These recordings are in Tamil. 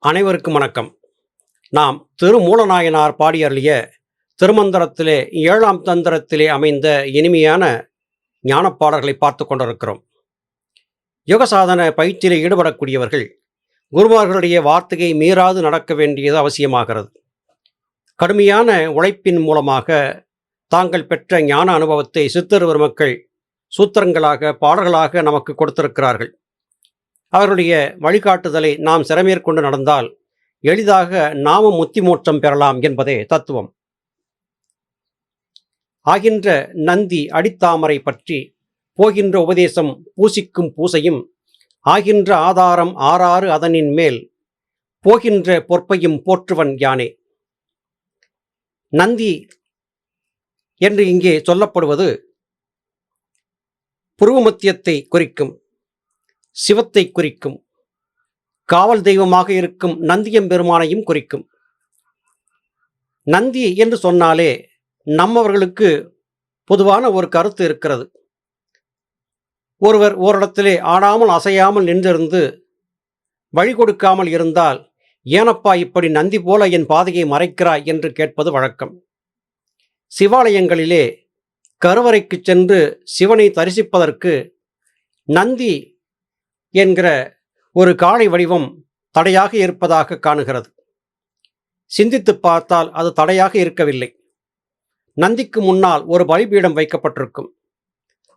அனைவருக்கும் வணக்கம். நாம் திருமூலநாயனார் பாடியருளிய திருமந்திரத்திலே 7ஆம் தந்திரத்திலே அமைந்த இனிமையான ஞானப்பாடல்களை பார்த்து கொண்டிருக்கிறோம். யோகசாதன பயிற்சியில் ஈடுபடக்கூடியவர்கள் குருமார்களுடைய வார்த்தையை மீறாது நடக்க வேண்டியது அவசியமாகிறது. கடுமையான உழைப்பின் மூலமாக தாங்கள் பெற்ற ஞான அனுபவத்தை சித்தர் பெருமக்கள் சூத்திரங்களாக பாடல்களாக நமக்கு கொடுத்திருக்கிறார்கள். அவர்களுடைய வழிகாட்டுதலை நாம் சிறமேற்கொண்டு நடந்தால் எளிதாக நாமும் முத்தி மோட்சம் பெறலாம் என்பதே தத்துவம். ஆகின்ற நந்தி அடித்தாமரை பற்றி போகின்ற உபதேசம் பூசிக்கும் பூசையும் ஆகின்ற ஆதாரம் ஆறாறு அதனின் மேல் போகின்ற பொற்பையும் போற்றுவன் யானே. நந்தி என்று இங்கே சொல்லப்படுவது புருவமத்தியத்தை குறிக்கும், சிவத்தை குறிக்கும், காவல் தெய்வமாக இருக்கும் நந்தியம்பெருமானையும் குறிக்கும். நந்தி என்று சொன்னாலே நம்மவர்களுக்கு பொதுவான ஒரு கருத்து இருக்கிறது. ஒருவர் ஓரிடத்திலே ஆடாமல் அசையாமல் நின்றிருந்து வழி கொடுக்காமல் இருந்தால், ஏனப்பா இப்படி நந்தி போல என் பாதையை மறைக்கிறாய் என்று கேட்பது வழக்கம். சிவாலயங்களிலே கருவறைக்கு சென்று சிவனை தரிசிப்பதற்கு நந்தி என்கிற ஒரு காளை வடிவம் தடையாக இருப்பதாக காணுகிறது. சிந்தித்து பார்த்தால் அது தடையாக இருக்கவில்லை. நந்திக்கு முன்னால் ஒரு பலிபீடம் வைக்கப்பட்டிருக்கும்.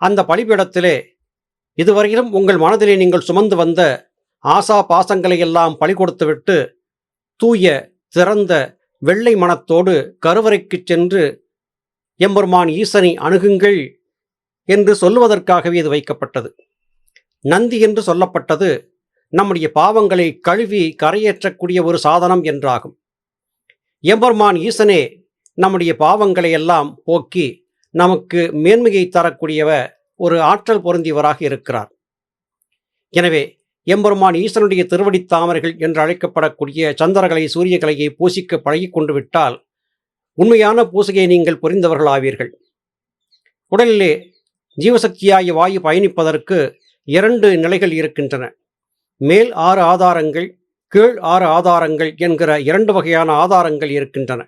அந்த பலிபீடத்திலே இதுவரையிலும் உங்கள் மனதிலே நீங்கள் சுமந்து வந்த ஆசா பாசங்களை எல்லாம் பலி கொடுத்துவிட்டு தூய திறந்த வெள்ளை மனத்தோடு கருவறைக்கு சென்று எம்பெருமான் ஈசனை அணுகுங்கள் என்று சொல்லுவதற்காகவே இது வைக்கப்பட்டது. நந்தி என்று சொல்லப்பட்டது நம்முடைய பாவங்களை கழுவி கரையேற்றக்கூடிய ஒரு சாதனம் என்றாகும். எம்பெருமான் ஈசனே நம்முடைய பாவங்களை எல்லாம் போக்கி நமக்கு மேன்மையை தரக்கூடியவ ஒரு ஆற்றல் பொருந்தியவராக இருக்கிறார். எனவே எம்பெருமான் ஈசனுடைய திருவடி தாமரைகள் என்று அழைக்கப்படக்கூடிய சந்திரகலை சூரியகலையை பூசிக்க பழகி கொண்டு விட்டால் உண்மையான பூசையை நீங்கள் புரிந்தவர்களாவீர்கள். உடலிலே ஜீவசக்தியாகிய வாயு பயணிப்பதற்கு 2 நிலைகள் இருக்கின்றன. மேல் 6 ஆதாரங்கள், கீழ் 6 ஆதாரங்கள் என்கிற 2 வகையான ஆதாரங்கள் இருக்கின்றன.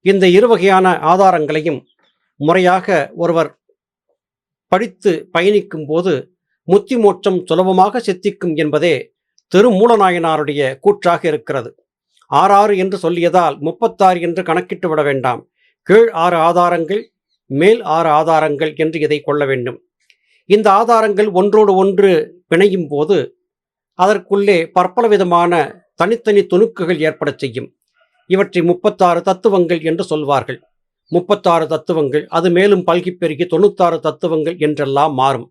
இந்த 2 வகையான ஆதாரங்களையும் முறையாக ஒருவர் படித்து பயணிக்கும் போது முத்தி மோட்சம் சுலபமாக சித்திக்கும் என்பதே திருமூலநாயனாருடைய கூற்றாக இருக்கிறது. 6 என்று சொல்லியதால் 36 என்று கணக்கிட்டு விட வேண்டாம். கீழ் 6 ஆதாரங்கள், மேல் 6 ஆதாரங்கள் என்று இதை கொள்ள வேண்டும். இந்த ஆதாரங்கள் ஒன்றோடு ஒன்று பிணையும் போது அதற்குள்ளே பற்பல விதமான தனித்தனி துணுக்குகள் ஏற்பட செய்யும். இவற்றை 36 தத்துவங்கள் என்று சொல்வார்கள். 36 தத்துவங்கள், அது மேலும் பல்கி பெருகி 96 தத்துவங்கள் என்றெல்லாம் மாறும்.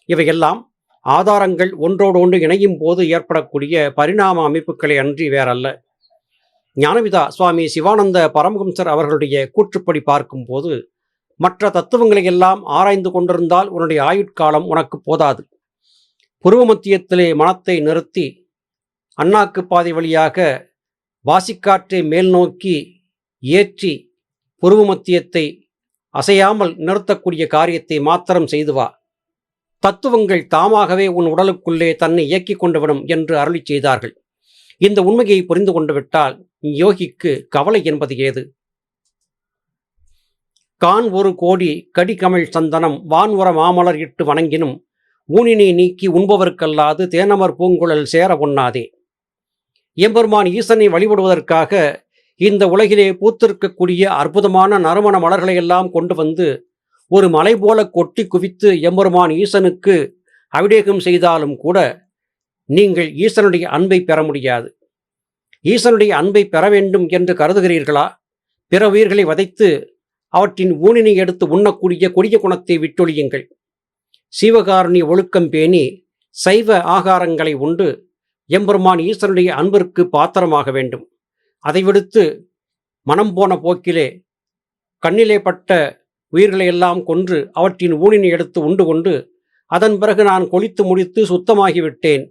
இவையெல்லாம் ஆதாரங்கள் ஒன்றோடு ஒன்று இணையும் போது ஏற்படக்கூடிய பரிணாம அமைப்புகளை அன்றி வேறல்ல. ஞானவிதா சுவாமி சிவானந்த பரமஹம்சர் அவர்களுடைய கூற்றுப்படி பார்க்கும்போது, மற்ற தத்துவங்களை எல்லாம் ஆராய்ந்து கொண்டிருந்தால் உன்னுடைய ஆயுட்காலம் உனக்கு போதாது. புருவமத்தியத்திலே மனத்தை நிறுத்தி அண்ணாக்கு பாதை வழியாக வாசிக்காற்றை மேல் நோக்கி ஏற்றி புருவமத்தியத்தை அசையாமல் நிறுத்தக்கூடிய காரியத்தை மாத்திரம் செய்து வா. தத்துவங்கள் தாமாகவே உன் உடலுக்குள்ளே தன்னை இயக்கிக் கொண்டுவிடும் என்று அருளி செய்தார்கள். இந்த உண்மையை புரிந்து கொண்டு விட்டால் யோகிக்கு கவலை என்பது ஏது? கான் 1 கோடி கடிகமிழ் சந்தனம் வான்வர மாமலர் இட்டு வணங்கினும் ஊனினை நீக்கி உண்பவர்க்கல்லாது தேனமர் பூங்குழல் சேர உண்ணாதே. எம்பெருமான் ஈசனை வழிபடுவதற்காக இந்த உலகிலே பூத்திருக்கக்கூடிய அற்புதமான நறுமண மலர்களை எல்லாம் கொண்டு வந்து ஒரு மலை போல கொட்டி குவித்து எம்பெருமான் ஈசனுக்கு அபிஷேகம் செய்தாலும் கூட நீங்கள் ஈசனுடைய அன்பை பெற முடியாது. ஈசனுடைய அன்பை பெற வேண்டும் என்று கருதுகிறீர்களா? பிற உயிர்களை வதைத்து அவற்றின் ஊனினை எடுத்து உண்ணக்கூடிய கொடிய குணத்தை விட்டொழியுங்கள். சீவகாருண்ய ஒழுக்கம் பேணி சைவ ஆகாரங்களை உண்டு எம்பெருமான் ஈசனுடைய அன்பிற்கு பாத்திரமாக வேண்டும். அதை விடுத்து மனம் போன போக்கிலே கண்ணிலே பட்ட உயிர்களை எல்லாம் கொன்று அவற்றின் ஊனினை எடுத்து உண்டு கொண்டு அதன் பிறகு நான் கொளித்து முடித்து சுத்தமாகிவிட்டேன்,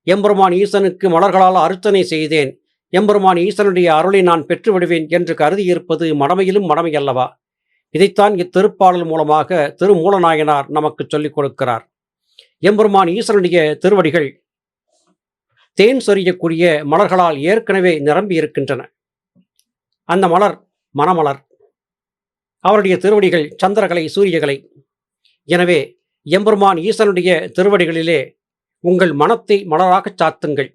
எம்பெருமான் ஈசனுக்கு மலர்களால் அர்ச்சனை செய்தேன், எம்பெருமான் ஈசனுடைய அருளை நான் பெற்றுவிடுவேன் என்று கருதியிருப்பது மடமையிலும் மடமை அல்லவா? இதைத்தான் இத்திருப்பாடல் மூலமாக திருமூலநாயனார் நமக்கு சொல்லிக் கொடுக்கிறார். எம்பெருமான் ஈசனுடைய திருவடிகள் தேன் சொரியக்கூடிய மலர்களால் ஏற்கனவே நிரம்பி இருக்கின்றன. அந்த மலர் மணமலர். அவருடைய திருவடிகள் சந்திரகலை சூரியகலை. எனவே எம்பெருமான் ஈசனுடைய திருவடிகளிலே உங்கள் மனத்தை மலராகச் சாத்துங்கள்.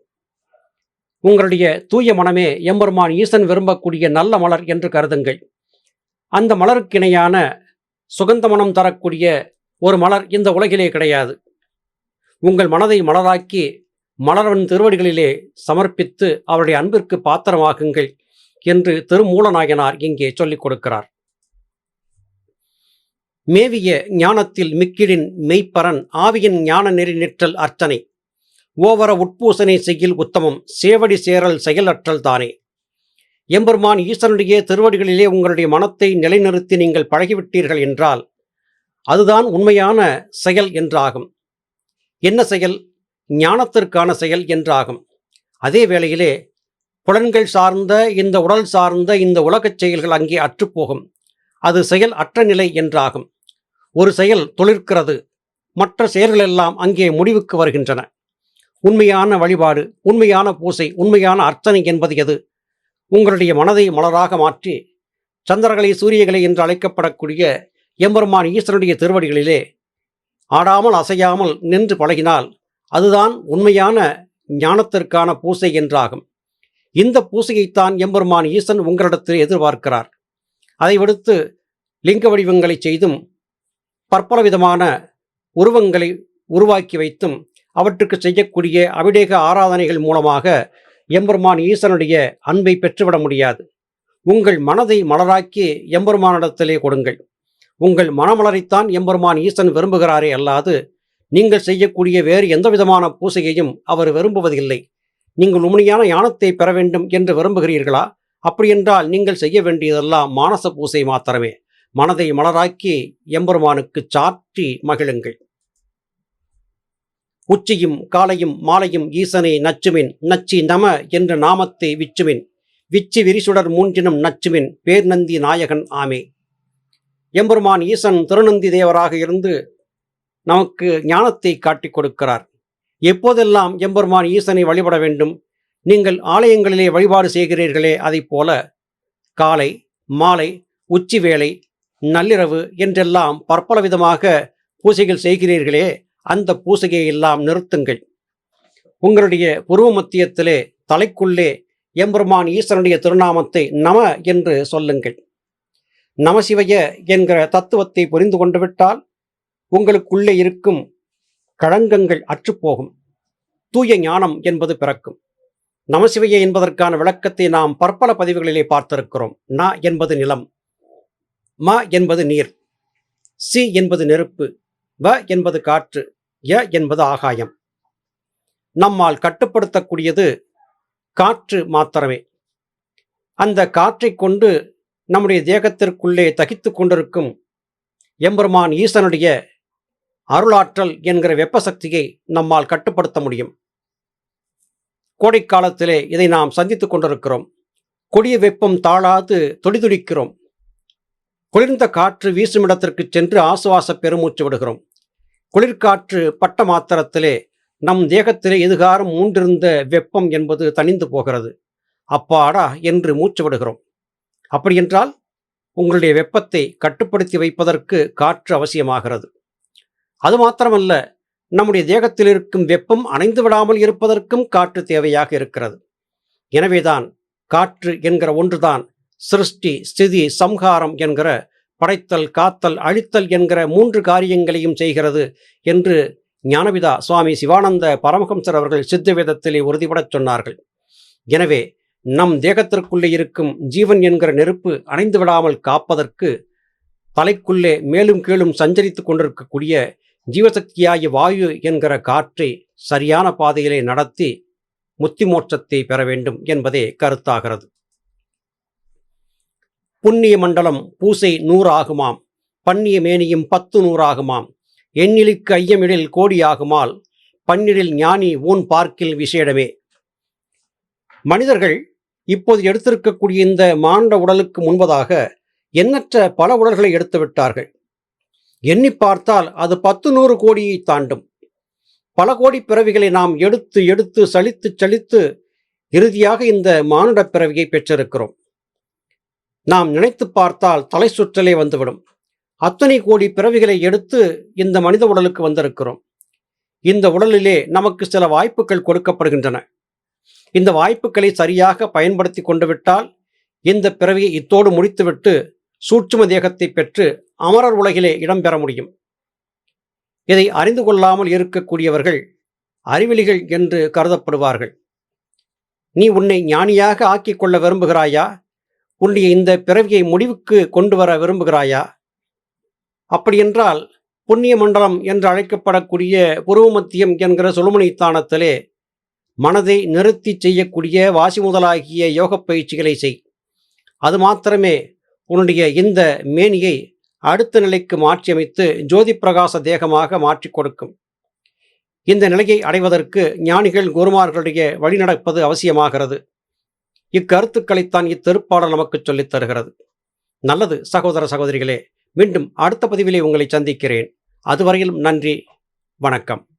உங்களுடைய தூய மனமே எம்பெருமான் ஈசன் விரும்பக்கூடிய நல்ல மலர் என்று கருதுங்கள். அந்த மலருக்கு இணையான சுகந்த மனம் தரக்கூடிய ஒரு மலர் இந்த உலகிலே கிடையாது. உங்கள் மனதை மலராக்கி மலரவன் திருவடிகளிலே சமர்ப்பித்து அவருடைய அன்பிற்கு பாத்திரமாகுங்கள் என்று திருமூலநாயனார் இங்கே சொல்லிக் கொடுக்கிறார். மேவிய ஞானத்தில் மிக்கிடின் மெய்ப்பரன் ஆவியின் ஞான நெறி நிற்றல் அர்ச்சனை ஓவர உட்பூசனை செய்யில் உத்தமம் சேவடி சேரல் செயலற்றல் தானே. எம்பெருமான் ஈசனுடைய திருவடிகளிலே உங்களுடைய மனத்தை நிலைநிறுத்தி நீங்கள் பழகிவிட்டீர்கள் என்றால் அதுதான் உண்மையான செயல் என்றாகும். என்ன செயல்? ஞானத்திற்கான செயல் என்றாகும். அதே வேளையிலே புலன்கள் சார்ந்த இந்த உடல் சார்ந்த இந்த உலகச் செயல்கள் அங்கே அற்றுப்போகும். அது செயல் அற்ற நிலை என்றாகும். ஒரு செயல் தொழிற்கிறது, மற்ற செயல்களெல்லாம் அங்கே முடிவுக்கு வருகின்றன. உண்மையான வழிபாடு, உண்மையான பூசை, உண்மையான அர்ச்சனை என்பது எது? உங்களுடைய மனதை மலராக மாற்றி சந்திரகலை சூரியகலை என்று அழைக்கப்படக்கூடிய எம்பெருமான் ஈஸ்வரனுடைய திருவடிகளிலே ஆடாமல் அசையாமல் நின்று பழகினால் அதுதான் உண்மையான ஞானத்திற்கான பூசை என்றாகும். இந்த பூசையைத்தான் எம்பெருமான் ஈசன் உங்களிடத்தில் எதிர்பார்க்கிறார். அதை விடுத்து லிங்க வடிவங்களை செய்தும் பற்பல விதமான உருவங்களை உருவாக்கி வைத்தும் அவற்றுக்கு செய்யக்கூடிய அபிடேக ஆராதனைகள் மூலமாக எம்பெருமான் ஈசனுடைய அன்பை பெற்றுவிட முடியாது. உங்கள் மனதை மலராக்கி எம்பெருமானிடத்திலே கொடுங்கள். உங்கள் மனமலரைத்தான் எம்பெருமான் ஈசன் விரும்புகிறாரே அல்லாது நீங்கள் செய்யக்கூடிய வேறு எந்த விதமான பூசையையும் அவர் விரும்புவதில்லை. நீங்கள் உண்மையான ஞானத்தை பெற வேண்டும் என்று விரும்புகிறீர்களா? அப்படியென்றால் நீங்கள் செய்ய வேண்டியதெல்லாம் மானச பூசை மாத்திரமே. மனதை மலராக்கி எம்பெருமானுக்கு சாற்றி மகிழுங்கள். உச்சியும் காலையும் மாலையும் ஈசனை நச்சுமின் நச்சி நம என்ற நாமத்தை விச்சுமின் விச்சி விரிசுடர் மூன்றினும் நச்சுமின் பேர் நந்தி நாயகன் ஆமே. எம்பெருமான் ஈசன் திருநந்தி தேவராக இருந்து நமக்கு ஞானத்தை காட்டிக் கொடுக்கிறார். எப்போதெல்லாம் எம்பெருமான் ஈசனை வழிபட வேண்டும்? நீங்கள் ஆலயங்களிலே வழிபாடு செய்கிறீர்களே, அதை போல காலை மாலை உச்சி வேளை நள்ளிரவு என்றெல்லாம் பற்பல விதமாக பூசைகள் செய்கிறீர்களே, அந்த பூசையை எல்லாம் நிறுத்துங்கள். உங்களுடைய புருவ மத்தியத்திலே தலைக்குள்ளே எம்பெருமான் ஈஸ்வரனுடைய திருநாமத்தை நம என்று சொல்லுங்கள். நமசிவய என்கிற தத்துவத்தை புரிந்து கொண்டு விட்டால் உங்களுக்குள்ளே இருக்கும் களங்கங்கள் அற்றுப்போகும். தூய ஞானம் என்பது பிறக்கும். நமசிவய என்பதற்கான விளக்கத்தை நாம் பற்பல பதிவுகளிலே பார்த்திருக்கிறோம். ந என்பது நிலம், ம என்பது நீர், சி என்பது நெருப்பு, வ என்பது காற்று, ய என்பது ஆகாயம். நம்மால் கட்டுப்படுத்தக்கூடியது காற்று மாத்திரமே. அந்த காற்றை கொண்டு நம்முடைய தேகத்திற்குள்ளே தகித்து கொண்டிருக்கும் எம்பெருமான் ஈசனுடைய அருளாற்றல் என்கிற வெப்ப சக்தியை நம்மால் கட்டுப்படுத்த முடியும். கோடைக்காலத்திலே இதை நாம் சந்தித்துக் கொண்டிருக்கிறோம். கொடிய வெப்பம் தாழாது துடிதுடிக்கிறோம். குளிர்ந்த காற்று வீசும் இடத்திற்கு சென்று ஆசுவாச பெருமூச்சு விடுகிறோம். குளிர்காற்று பட்ட மாத்திரத்திலே நம் தேகத்திலே எதுகாரும் மூன்றிருந்த வெப்பம் என்பது தணிந்து போகிறது. அப்பாடா என்று மூச்சு விடுகிறோம். அப்படியென்றால் உங்களுடைய வெப்பத்தை கட்டுப்படுத்தி வைப்பதற்கு காற்று அவசியமாகிறது. அது மாத்திரமல்ல, நம்முடைய தேகத்தில் இருக்கும் வெப்பம் அணைந்து விடாமல் இருப்பதற்கும் காற்று தேவையாக இருக்கிறது. எனவேதான் காற்று என்கிற ஒன்றுதான் சிருஷ்டி ஸ்திதி சம்ஹாரம் என்கிற படைத்தல் காத்தல் அழித்தல் என்கிற 3 காரியங்களையும் செய்கிறது என்று ஞானபிதா சுவாமி சிவானந்த பரமஹம்சர் அவர்கள் சித்த வேதத்திலே உறுதிபடச் சொன்னார்கள். எனவே நம் தேகத்திற்குள்ளே இருக்கும் ஜீவன் என்கிற நெருப்பு அணைந்து விடாமல் காப்பதற்கு தலைக்குள்ளே மேலும் கீழும் சஞ்சரித்து கொண்டிருக்கக்கூடிய ஜீவசக்தியாகிய வாயு என்கிற காற்றை சரியான பாதையிலே நடத்தி முத்தி மோட்சத்தை பெற வேண்டும் என்பதே கருத்தாகிறது. புண்ணிய மண்டலம் பூசை 100 ஆகுமாம், பண்ணிய மேனியும் 10 100 ஆகுமாம், எண்ணிலுக்கு ஐயமிடில் கோடியாகுமால் பன்னிடில் ஞானி ஊன் பார்க்கில் விசேடமே. மனிதர்கள் இப்போது எடுத்திருக்கக்கூடிய இந்த மாண்ட உடலுக்கு முன்பதாக எண்ணற்ற பல உடல்களை எடுத்து விட்டார்கள். எண்ணி பார்த்தால் அது 10 100 கோடியை தாண்டும். பல கோடி பிறவிகளை நாம் எடுத்து எடுத்து சலித்து சலித்து இறுதியாக இந்த மானுட பிறவியை பெற்றிருக்கிறோம். நாம் நினைத்து பார்த்தால் தலை சுற்றலே வந்துவிடும். அத்தனை கோடி பிறவிகளை எடுத்து இந்த மனித உடலுக்கு வந்திருக்கிறோம். இந்த உடலிலே நமக்கு சில வாய்ப்புகள் கொடுக்கப்படுகின்றன. இந்த வாய்ப்புகளை சரியாக பயன்படுத்தி கொண்டு விட்டால் இந்த பிறவியை இத்தோடு முடித்துவிட்டு சூட்சும தேகத்தை பெற்று அமரர் உலகிலே இடம்பெற முடியும். இதை அறிந்து கொள்ளாமல் இருக்கக்கூடியவர்கள் அறிவிலிகள் என்று கருதப்படுவார்கள். நீ உன்னை ஞானியாக ஆக்கிக் கொள்ள விரும்புகிறாயா? உன்னுடைய இந்த பிறவியை முடிவுக்கு கொண்டு வர விரும்புகிறாயா? அப்படியென்றால் புண்ணிய மண்டலம் என்று அழைக்கப்படக்கூடிய புருவ மத்தியம் என்கிற சுழுமுனை ஸ்தானத்திலே மனதை நிறுத்தி செய்யக்கூடிய வாசி முதலாகிய யோக பயிற்சிகளை செய். அது மாத்திரமே உன்னுடைய இந்த மேனியை அடுத்த நிலைக்கு மாற்றியமைத்து ஜோதி பிரகாச தேகமாக மாற்றி கொடுக்கும். இந்த நிலையை அடைவதற்கு ஞானிகள் குருமார்களுடைய வழிநடப்பது அவசியமாகிறது. இக்கருத்துக்களைத்தான் இத்திருப்பாடல் நமக்கு சொல்லித் தருகிறது. நல்லது சகோதர சகோதரிகளே, மீண்டும் அடுத்த பதிவிலே உங்களை சந்திக்கிறேன். அதுவரையிலும் நன்றி, வணக்கம்.